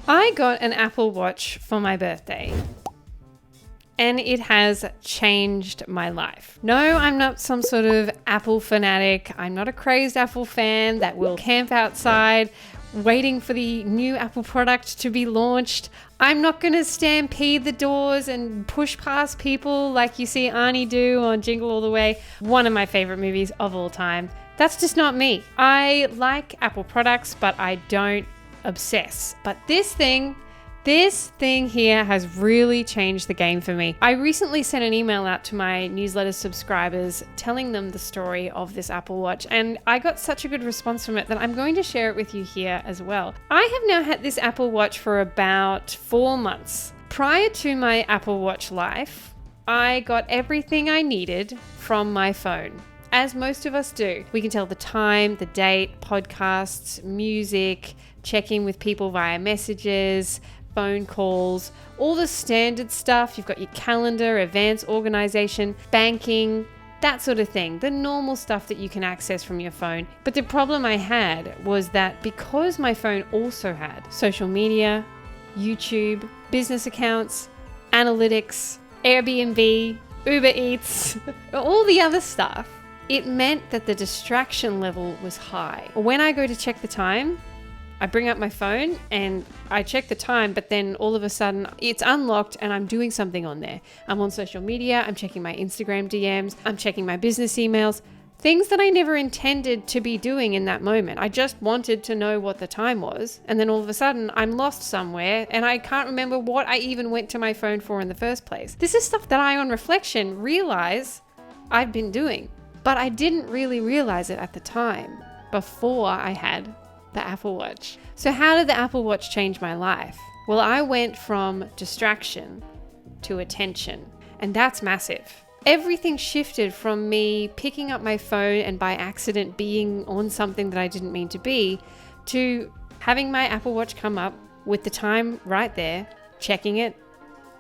I got an Apple Watch for my birthday, and it has changed my life. No, I'm not some sort of Apple fanatic. I'm not a crazed Apple fan that will camp outside waiting for the new Apple product to be launched. I'm not going to stampede the doors and push past people like you see Arnie do on Jingle All the Way, one of my favorite movies of all time. That's just not me. I like Apple products, but I don't obsess. But this thing here has really changed the game for me. I recently sent an email out to my newsletter subscribers telling them the story of this Apple Watch, and I got such a good response from it that I'm going to share it with you here as well. I have now had this Apple Watch for about 4 months. Prior to my Apple Watch life, I got everything I needed from my phone. As most of us do. We can tell the time, the date, podcasts, music, checking with people via messages, phone calls, all the standard stuff. You've got your calendar, events, organization, banking, that sort of thing. The normal stuff that you can access from your phone. But the problem I had was that because my phone also had social media, YouTube, business accounts, analytics, Airbnb, Uber Eats, all the other stuff, it meant that the distraction level was high. When I go to check the time, I bring up my phone and I check the time, but then all of a sudden it's unlocked and I'm doing something on there. I'm on social media, I'm checking my Instagram DMs, I'm checking my business emails, things that I never intended to be doing in that moment. I just wanted to know what the time was. And then all of a sudden I'm lost somewhere and I can't remember what I even went to my phone for in the first place. This is stuff that I, on reflection, realize I've been doing, but I didn't really realize it at the time before I had the Apple Watch. So how did the Apple Watch change my life? Well, I went from distraction to attention, and that's massive. Everything shifted from me picking up my phone and by accident being on something that I didn't mean to be, to having my Apple Watch come up with the time right there, checking it,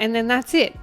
and then that's it.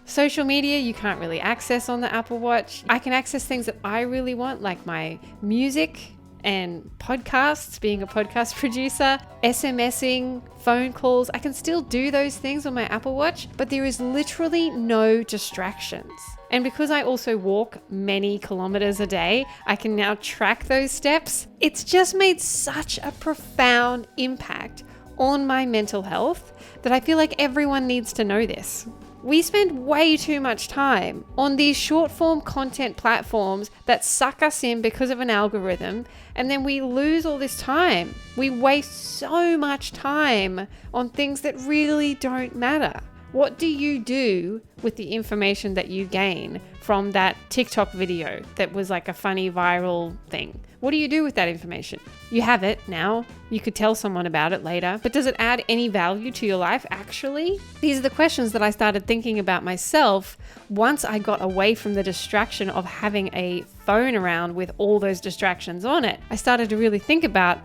Social media, you can't really access on the Apple Watch. I can access things that I really want, like my music and podcasts, being a podcast producer, SMSing, phone calls. I can still do those things on my Apple Watch, but there is literally no distractions. And because I also walk many kilometers a day, I can now track those steps. It's just made such a profound impact on my mental health that I feel like everyone needs to know this. We spend way too much time on these short form content platforms that suck us in because of an algorithm, and then we lose all this time. We waste so much time on things that really don't matter. What do you do with the information that you gain from that TikTok video that was like a funny viral thing? What do you do with that information? You have it now. You could tell someone about it later, but does it add any value to your life actually? These are the questions that I started thinking about myself once I got away from the distraction of having a phone around with all those distractions on it. I started to really think about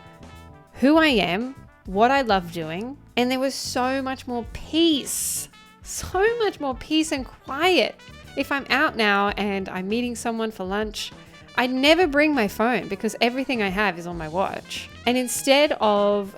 who I am, what I love doing, and there was so much more peace and quiet. If I'm out now and I'm meeting someone for lunch, I never bring my phone because everything I have is on my watch. And instead of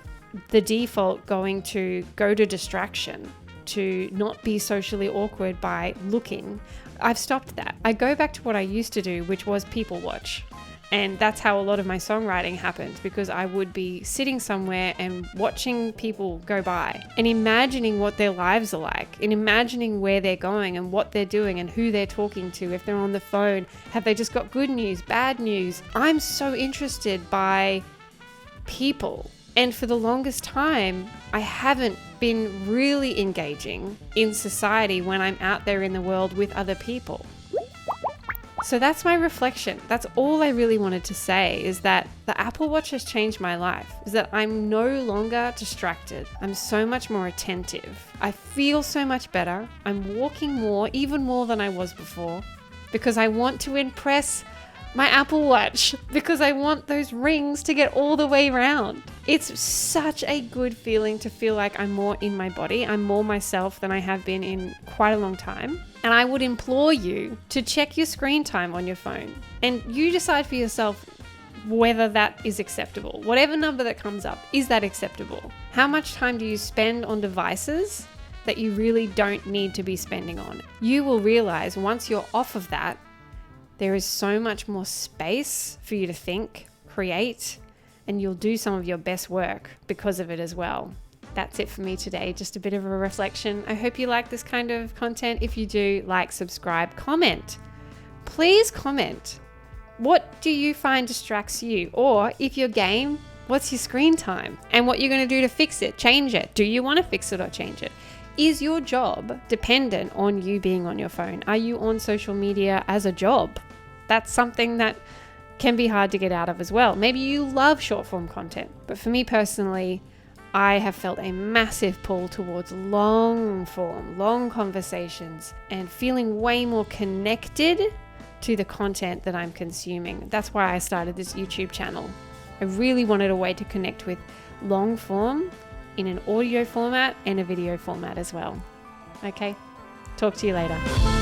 the default going to go to distraction, to not be socially awkward by looking, I've stopped that. I go back to what I used to do, which was people watch. And that's how a lot of my songwriting happened, because I would be sitting somewhere and watching people go by and imagining what their lives are like, and imagining where they're going and what they're doing and who they're talking to. If they're on the phone, have they just got good news, bad news? I'm so interested by people. And for the longest time, I haven't been really engaging in society when I'm out there in the world with other people. So that's my reflection. That's all I really wanted to say, is that the Apple Watch has changed my life, is that I'm no longer distracted. I'm so much more attentive. I feel so much better. I'm walking more, even more than I was before, because I want to impress my Apple Watch, because I want those rings to get all the way around. It's such a good feeling to feel like I'm more in my body. I'm more myself than I have been in quite a long time. And I would implore you to check your screen time on your phone, and you decide for yourself whether that is acceptable. Whatever number that comes up, is that acceptable? How much time do you spend on devices that you really don't need to be spending on? You will realize once you're off of that, there is so much more space for you to think, create, and you'll do some of your best work because of it as well. That's it for me today. Just a bit of a reflection. I hope you like this kind of content. If you do, like, subscribe, comment. Please comment. What do you find distracts you? Or if you're game, what's your screen time? And what you're going to do to fix it, change it. Do you want to fix it or change it? Is your job dependent on you being on your phone? Are you on social media as a job? That's something that can be hard to get out of as well. Maybe you love short form content, but for me personally, I have felt a massive pull towards long form, long conversations, and feeling way more connected to the content that I'm consuming. That's why I started this YouTube channel. I really wanted a way to connect with long form in an audio format and a video format as well. Okay, talk to you later.